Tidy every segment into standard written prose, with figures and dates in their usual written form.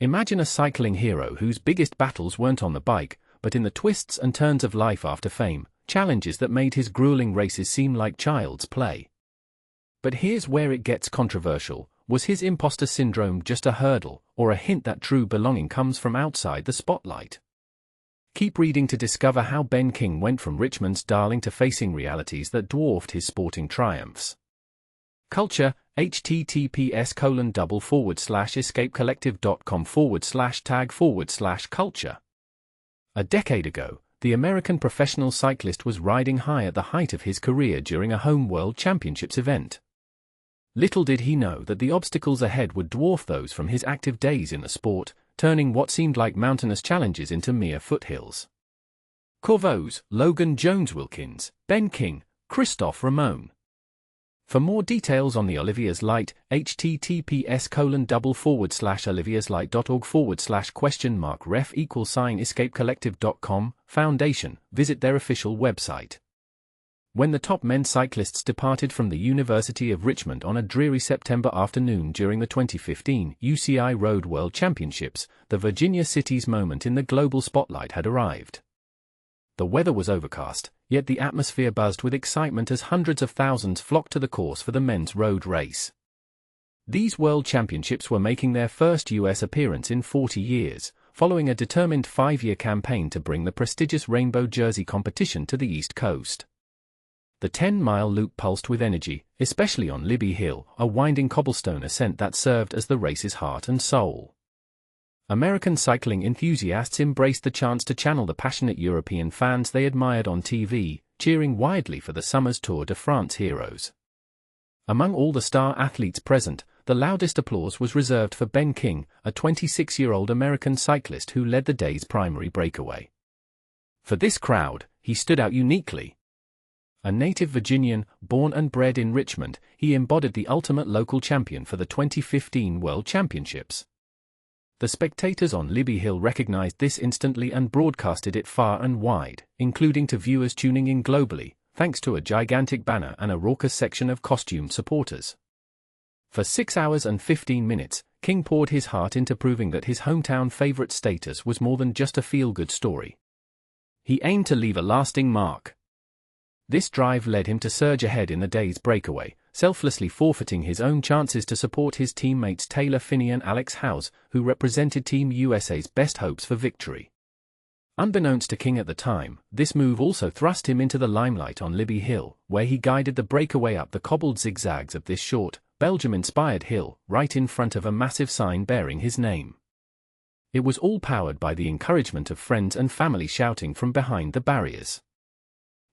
Imagine a cycling hero whose biggest battles weren't on the bike, but in the twists and turns of life after fame, challenges that made his grueling races seem like child's play. But here's where it gets controversial. Was his imposter syndrome just a hurdle, or a hint that true belonging comes from outside the spotlight? Keep reading to discover how Ben King went from Richmond's darling to facing realities that dwarfed his sporting triumphs. Culture, https://escapecollective.com/tag/culture. A decade ago, the American professional cyclist was riding high at the height of his career during a home World Championships event. Little did he know that the obstacles ahead would dwarf those from his active days in the sport, turning what seemed like mountainous challenges into mere foothills. Corvos, Logan Jones-Wilkins, Ben King, Christophe Ramon. For more details on the Olivia's Light, https://oliviaslight.org/ref=escapecollective.com, Foundation, visit their official website. When the top men's cyclists departed from the University of Richmond on a dreary September afternoon during the 2015 UCI Road World Championships, the Virginia city's moment in the global spotlight had arrived. The weather was overcast, yet the atmosphere buzzed with excitement as hundreds of thousands flocked to the course for the men's road race. These World Championships were making their first U.S. appearance in 40 years, following a determined 5-year campaign to bring the prestigious Rainbow Jersey competition to the East Coast. The 10-mile loop pulsed with energy, especially on Libby Hill, a winding cobblestone ascent that served as the race's heart and soul. American cycling enthusiasts embraced the chance to channel the passionate European fans they admired on TV, cheering widely for the summer's Tour de France heroes. Among all the star athletes present, the loudest applause was reserved for Ben King, a 26-year-old American cyclist who led the day's primary breakaway. For this crowd, he stood out uniquely. A native Virginian, born and bred in Richmond, he embodied the ultimate local champion for the 2015 World Championships. The spectators on Libby Hill recognized this instantly and broadcasted it far and wide, including to viewers tuning in globally, thanks to a gigantic banner and a raucous section of costumed supporters. For 6 hours and 15 minutes, King poured his heart into proving that his hometown favorite status was more than just a feel-good story. He aimed to leave a lasting mark. This drive led him to surge ahead in the day's breakaway, selflessly forfeiting his own chances to support his teammates Taylor Phinney and Alex Howes, who represented Team USA's best hopes for victory. Unbeknownst to King at the time, this move also thrust him into the limelight on Libby Hill, where he guided the breakaway up the cobbled zigzags of this short, Belgium-inspired hill, right in front of a massive sign bearing his name. It was all powered by the encouragement of friends and family shouting from behind the barriers.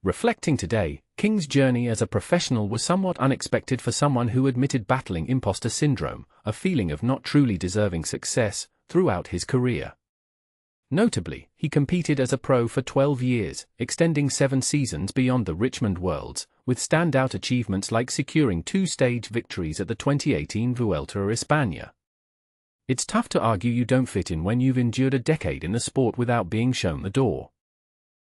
Reflecting today, King's journey as a professional was somewhat unexpected for someone who admitted battling imposter syndrome, a feeling of not truly deserving success, throughout his career. Notably, he competed as a pro for 12 years, extending 7 seasons beyond the Richmond Worlds, with standout achievements like securing 2-stage victories at the 2018 Vuelta or España. It's tough to argue you don't fit in when you've endured a decade in the sport without being shown the door.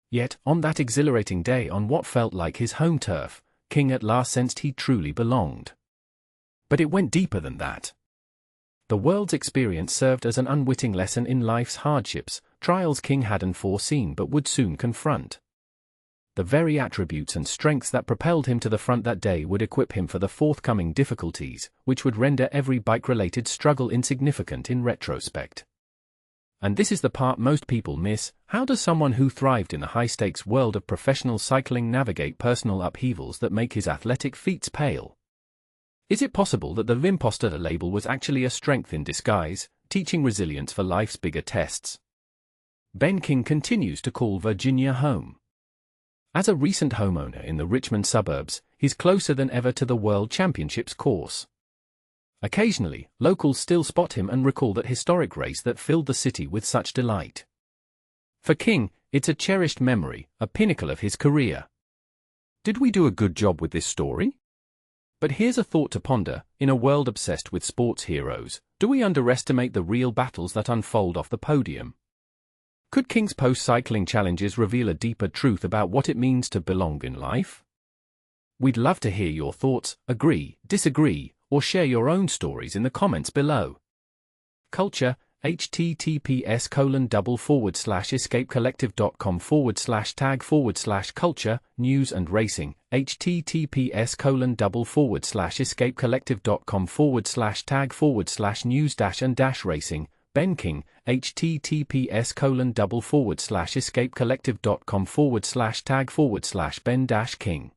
Yet, on that exhilarating day on what felt like his home turf, King at last sensed he truly belonged. But it went deeper than that. The world's experience served as an unwitting lesson in life's hardships, trials King hadn't foreseen but would soon confront. The very attributes and strengths that propelled him to the front that day would equip him for the forthcoming difficulties, which would render every bike-related struggle insignificant in retrospect. And this is the part most people miss: how does someone who thrived in the high-stakes world of professional cycling navigate personal upheavals that make his athletic feats pale? Is it possible that the imposter label was actually a strength in disguise, teaching resilience for life's bigger tests? Ben King continues to call Virginia home. As a recent homeowner in the Richmond suburbs, he's closer than ever to the World Championships course. Occasionally, locals still spot him and recall that historic race that filled the city with such delight. For King, it's a cherished memory, a pinnacle of his career. Did we do a good job with this story? But here's a thought to ponder: in a world obsessed with sports heroes, do we underestimate the real battles that unfold off the podium? Could King's post-cycling challenges reveal a deeper truth about what it means to belong in life? We'd love to hear your thoughts, agree, disagree, or share your own stories in the comments below. Culture, https://escapecollective.com/tag/culture, news and racing, https://escapecollective.com/tag/news-and-racing, Ben King, https://escapecollective.com/tag/Ben-King